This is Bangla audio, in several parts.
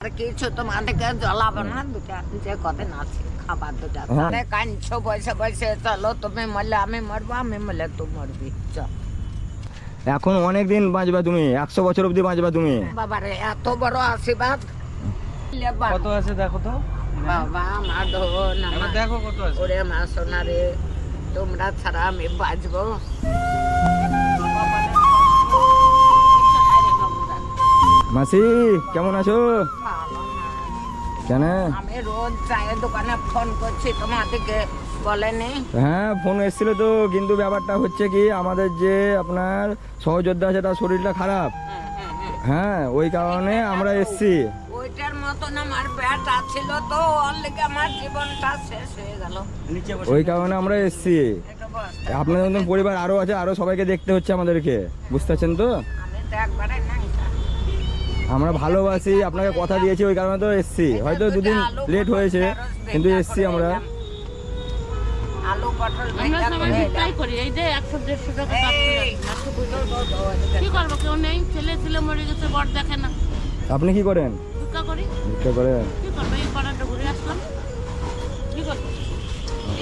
কিছু তোমাদেরকে জ্বলাবো না, দুটা যে কদিন আছে খাবার দুটা তাহলে কাঁদছো বসে বসে। চলো তুমি মরলে আমি মরবো, আমি মরলে তুই মরবি। চল, এখন অনেক দিন বাঁচবা তুমি, 100 বছর অবধি বাঁচবা তুমি। বাবারে এত বড় আশীর্বাদ। কত আছে দেখো তো বাবা মাধব দেখো কত আছে। ওরে মা সোনা রে, তোমরা ছাড়া আমি বাঁচবো? মাসি কেমন আছো? কেন? আমি রোজ চায়ের দোকানে ফোন করছি, তোমাদেরকে বলেনি? হ্যাঁ ফোন এসেছিল তো, কিন্তু ব্যাপারটা হচ্ছে কি, আমাদের যে আপনার সহযোদ্ধা আছে তার শরীরটা খারাপ। হ্যাঁ ওই কারণে আমরা এসছি। ওইটার মতন আমার ব্যাটা ছিল তো, ওর লেগে আমার জীবনটা শেষ হয়ে গেল। ওই কারণে আমরা এসছি। আপনাদের মতন পরিবার আরো আছে, আরো সবাইকে দেখতে হচ্ছে আমাদেরকে, বুঝতে পারছেন তো? আমি তো একবারে নাই। আমরা ভালোবাসি, আপনাকে কথা দিয়েছি, ওই কারণে তো এসছি। হয়তো দুদিন লেট হয়েছে, কিন্তু এসছি আমরা। আলু পটল আমরা সবাই ভিক্ষাই করি, এই যে 100-150 টাকা কাজ করে কি করবো? কেউ নেই, ছেলে ছিল মরে গেছে, বর দেখে না। আপনি কি করেন? ভিক্ষা করি। ভিক্ষা করেন? কি করবো? এই পাড়াটা ঘুরে আসলাম, কি করবো?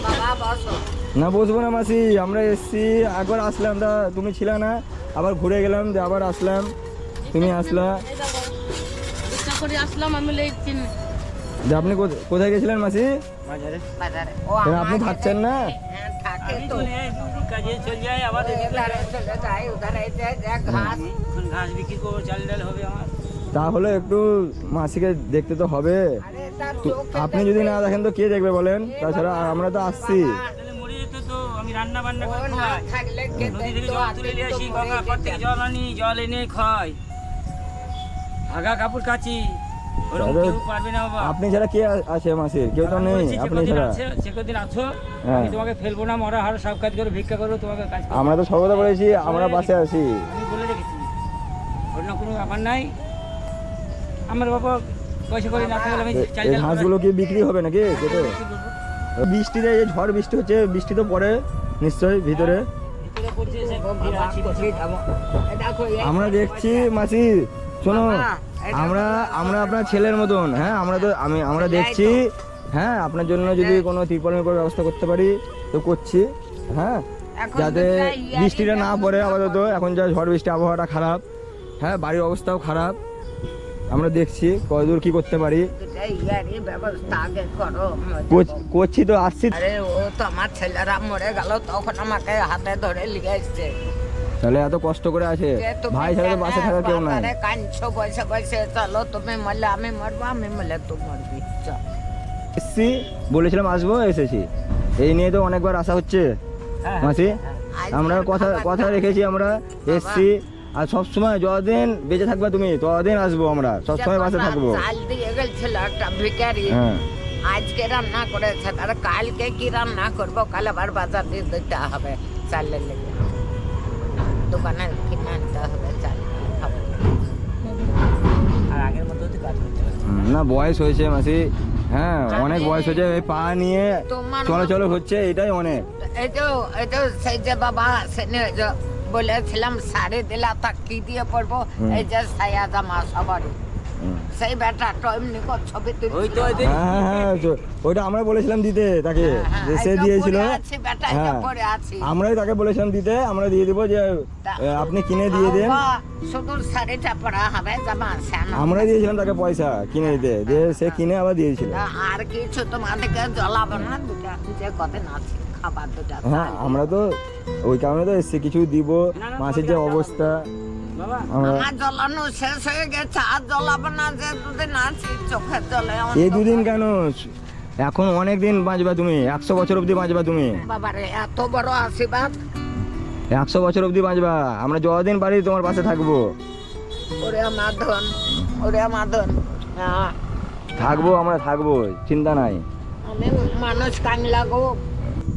বাবা বসো। না বসবো না মাসি, আমরা এসছি, একবার আসলাম তা তুমি ছিল না, আবার ঘুরে গেলাম, যে আবার আসলাম, তুমি আসলা। এই দেখো, ভিক্ষা করে আসলাম আমি। যে আপনি কোথায় গেছিলেন মাসি? বাজারে। ও কেন আপনি আমাকে থাকছেন না? হ্যাঁ, থাকে তো। কাজে চলে যায়, আবার উধারে চলে যায়, উধারে যে ঘাস। ঘাস বিক্রি করবো, চাল ডাল হবে আমার। তাহলে একটু মাসিকে দেখতে তো হবে। আরে তার তো চোখে আপনি যদি না দেখেন তো কে দেখবে বলেন? তাছাড়া আমরা তো আসছি। তাহলে মরে যেত তো, আমি রান্না বান্না ও করে না খাই। থাকলে কে নদী থেকে দেখতো? জল আগে তুলে নিয়ে তো আসি, মরে গঙ্গা ঘর থেকে যেতাম। জল আনি, জল এনে খাই, আগা কাপড় কাচি। ওরকম তাহলে কেউ পারবে না বাবা। আপনি ছাড়া কে আছে মাসি? কেউ তো নেই আপনি ছাড়া। সে কদিন আছো, হ্যাঁ। আমি তোমাকে ফেলবো না, মরা হার সব কাজ করে ভিক্ষা করবো, তোমাকে কাজ করবো। আমরা তো সর্বদা বলেছি আমরা পাশে আছি। আমি বলে রেখেছি, অন্য কোনো ব্যাপার নাই। আমার বাবা পয়সা করে না থাকলে আমি চাল এই ডাল ঘাসগুলো কি বিক্রি হবে নাকি কেটে? বৃষ্টিতে এই ঝড় বৃষ্টি হচ্ছে, বৃষ্টি তো পড়ে নিশ্চয়ই ভিতরে। ভিতরে পড়ছে, সে ও বাবা, কোথায় যাবো? এই দেখো, এই আমরা দেখছি মাসি, শোনো, বাবা, এটা আমরা আমরা আপনার ছেলের মতন। হ্যাঁ আমরা দেখছি। হ্যাঁ আপনার জন্য যদি কোনো ত্রিপলের করে ব্যবস্থা করতে পারি তো করছি। হ্যাঁ এখন যাতে তো চাই ইয়ারি বৃষ্টিটা না ব্যবস্থা পড়ে করো। আপাতত, এখন যা ঝড় বৃষ্টি, আবহাওয়াটা খারাপ। হ্যাঁ বাড়ির অবস্থাও খারাপ, আমরা দেখছি কতদূর কি করতে পারি। দুটা ইয়ারি ব্যবস্থা আগে করো। করছি তো, আসছি। আরে ও তো আমার ছেলেরা মরে গেল, তখন আমাকে হাতে ধরে লিয়ে এসছে। তাহলে এত কষ্ট করে আছে, যে তুমি ভাই ছাড়া তো বাসে থাকার কেউ নাই। বাজারে কাঁদছো বসে বসে। চলো তুমি মরলে আমি মরবো, আমি মরলে তুই মরবি। চল, এসছি, বলেছিলাম আসবো, এসেছি। এই নিয়ে তো অনেকবার আসা হচ্ছে হ্যাঁ। মাসি। আজ আমরা কথা রেখেছি, আমরা এসছি। আর সবসময় যতদিন বেঁচে থাকবে তুমি ততদিন আসবো, আমরা সবসময় বাসে থাকবো। চাল দিয়ে গেছিল একটা ভিখারি, হ্যাঁ আজকে রান্না করেছে, তার কালকে কি রান্না করবো? কাল আবার বাজার দিয়ে দিতে হবে চালের লেগে, দোকানে কিনে আনতে হবে চাল। খাবো। আর আগের মতো তো কাজ করতে হবে। না বয়স হয়েছে মাসি, হ্যাঁ অনেক বয়স হয়েছে, এই পা নিয়ে তোমার চলাচল হচ্ছে, এটাই অনেক। এই তো সেই যে বাবা সেনে যে বলেছিলাম শাড়ি দিলা, তা কি দিয়ে পড়বো? এই যে সায়া জামা সবারই, সেই ব্যাটাটা এমনি ছবি তুলছি। ওই তো ওই হ্যাঁ হ্যাঁ ওইটা আমরা বলেছিলাম দিতে তাকে, যে সে দিয়েছিল। হ্যাঁ আমরাই তাকে বলেছিলাম দিতে, আমরা দিয়ে দিব, যে আপনি কিনে দিয়ে দেন। শুধু শাড়িটা পরা হবে, জামা সানো। আমরাই দিয়েছিলাম তাকে পয়সা কিনে দিতে, দিয়ে সে কিনে আবার দিয়েছিল। আর কিছু তোমাদেরকে জ্বলাবো না, দুটা যে কদিন আছে খাবার দুটা। হ্যাঁ আমরা তো ওই কারণে তো এসছি, কিছু দিব। মাছের যে অবস্থা, বাবা, আমরা আমার জ্বলানো শেষ হয়ে গেছে, আর জ্বলাবো না, যে দুদিন আছি চোখের জলে। এই দুদিন কেন, এখন অনেক দিন বাঁচবা তুমি, 100 বছর অবধি বাঁচবা তুমি। বাবারে এত বড় আশীর্বাদ। 100 বছর অবধি বাঁচবা, আমরা যতদিন পারি তোমার পাশে থাকবো। ওরে মাধন, ওরে মাধন। হ্যাঁ, থাকবো, আমরা থাকবো, চিন্তা নাই। আমি মানুষ কান লাগো।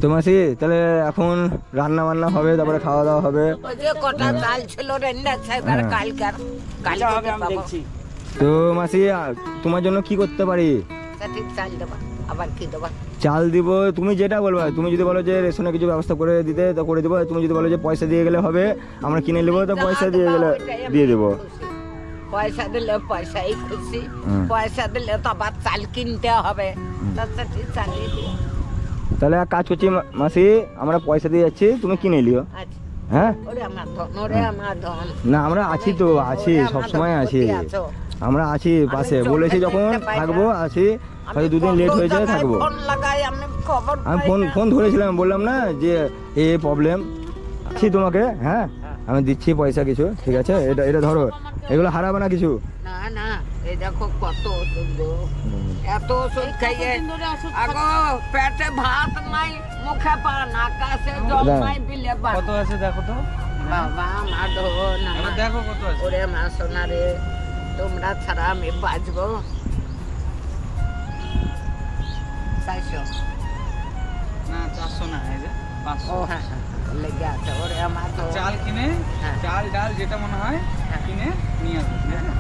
তো মাসি তাহলে এখন রান্না বান্না হবে, তারপরে খাওয়া দাওয়া হবে। ওই যে কটা চাল ছিল রেন্ডা সাহেবের হ্যাঁ। কালকার, যা হবে কালকে আমি পাবো। দেখছি। তো মাসি তোমার জন্য কি করতে পারি? ঠিক চাল দেবা, আবার কি দেবা? চাল দিব, তুমি যেটা বলবা। তুমি যদি বলো যে রেশনে কিছু ব্যবস্থা করে দিতে তো করে দেবো, তুমি যদি বলো যে পয়সা দিয়ে গেলে হবে, আমরা কিনে নেবো, তো পয়সা দিয়ে গেলে দিয়ে দেবো। পয়সা দিলে পয়সাই খুশি, পয়সা দিলে তো আবার চাল কিনতে হবে, তাতে ঠিক চালিয়ে দিও। তাহলে এক কাজ করছি মাসি, আমরা পয়সা দিয়ে যাচ্ছি, তুমি কিনে নিও। আচ্ছা, হ্যাঁ ওরে আমার ধন, ওরে আমার ধন। না আমরা আছি তো, আছি ওরে আমার সবসময় ধন, আছি, কোথায় আছো? আমরা আছি পাশে, চোখে বলেছি যখন দেখতে পাই না। থাকবো আছি, হয়তো দুদিন লেট হয়ে যায় থাকবো। ফোন লাগাই আমি খবর আমি পাই না। ফোন ধরেছিলাম, বললাম না যে এই প্রবলেম আছি তোমাকে, হ্যাঁ আমি দিচ্ছি পয়সা কিছু, ঠিক আছে, এটা এটা ধরো, এগুলো হারাবে না কিছু। না না, এই দেখো কত ওষুধ গো। এত ওষুধ খাইয়ে কতদিন ধরে ওষুধ আগো পেটে ভাত নাই, মুখে পান, আকাশে জল না। নাই, বিলে পান। কত আছে দেখো তো, বাবা মা ধন এবার দেখো কত আছে। ওরে মা সোনা রে, তোমরা ছাড়া আমি বাঁচবো? 400। না 400 না, এই যে 500। ও হ্যাঁ হ্যাঁ, লেগে আছে। ওরে আমার তো চাল কিনে, হ্যাঁ। চাল ডাল যেটা মনে হয় কিনে নিয়ে আসবো, ঠিক আছে?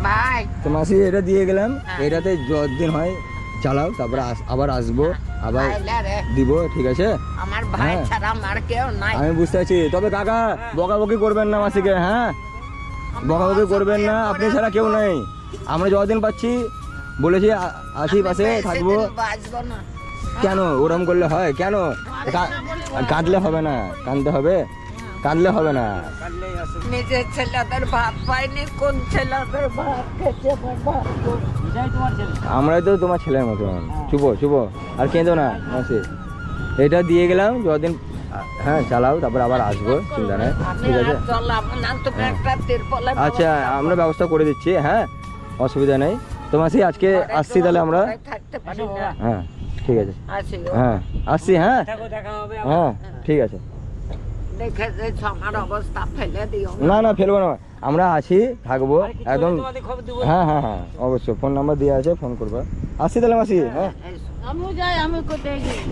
ভাই তো মাসি এটা দিয়ে গেলাম, হ্যাঁ। এটাতে যতদিন হয় চালাও, তারপরে আবার আসবো, আবার ভাইলা রে, দিব, ঠিক আছে। আমার ভাই হ্যাঁ। ছাড়া আমার কেউ নাই। আমি বুঝতে পারছি, তবে কাকা বকাবকি করবেন না মাসিকে, হ্যাঁ বকাবকি করবেন না, আপনি ছাড়া কেউ নেই, আমরা যতদিন পাচ্ছি বলেছি আছি পাশে আমি থাকবো। বেশিদিন বাঁচবো না। কেন ওরম করলে হয়? কেন কাঁদলে হবে না, কাঁদতে হবে, কাঁদলে হবে না। নিজের ছেলেদের ভাত পাইনি, কোন ছেলেদের ভাত খেতে বাবা? এটাই তোমার ছেলে। আমরাই তো তোমার ছেলের মতন, চুপো চুপো, আর কেঁদো না মাসি, এটা দিয়ে গেলাম যতদিন, হ্যাঁ চালাও, তারপর আবার আসবো, চিন্তা নেই, আমি ঠিক আছে। আর চলাম না, তুমি একটা তিরপলের আচ্ছা আমরা ব্যবস্থা করে দিচ্ছি, হ্যাঁ অসুবিধা নেই। তো মাসি আজকে আসছি তাহলে আমরা, ঘরে থাকতে পারি না। হ্যাঁ ঠিক আছে, আসি গো। হ্যাঁ আসছি, হ্যাঁ দেখো দেখা হবে। হ্যাঁ ঠিক আছে। দেখে যে আমার অবস্থা ফেলে দিও না না ফেলবো না, আমরা আছি থাকবো একদম, তোমাদের খবর দেবো। হ্যাঁ হ্যাঁ হ্যাঁ অবশ্যই, ফোন নাম্বার দেওয়া আছে, ফোন করবো। আসছি তাহলে মাসি, হ্যাঁ। এই আমিও যাই, আমি কোথায় গেছি